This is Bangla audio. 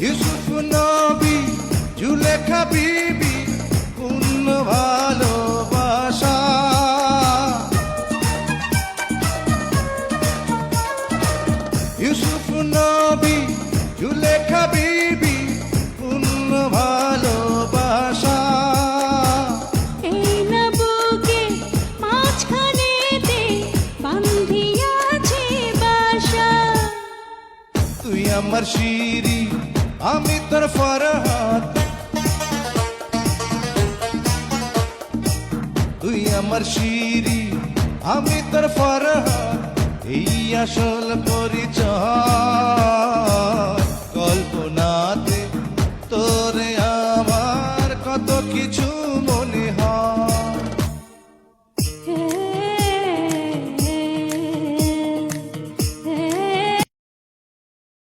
ইউসুফ নবী জুলেখা বিবি পূর্ণ ভালোবাসা। ইউসুফ নবী জুলেখা বিবি পূর্ণ ভালোবাসা। এই না বুকে মাঝখানেতে বান্ধিয়াছে বাসা। তুই আমার শিরি আমি তোর ফরহাদ, তুই আমার শিরি আমি তোর ফরহাদ, এই আসল পরিচয়।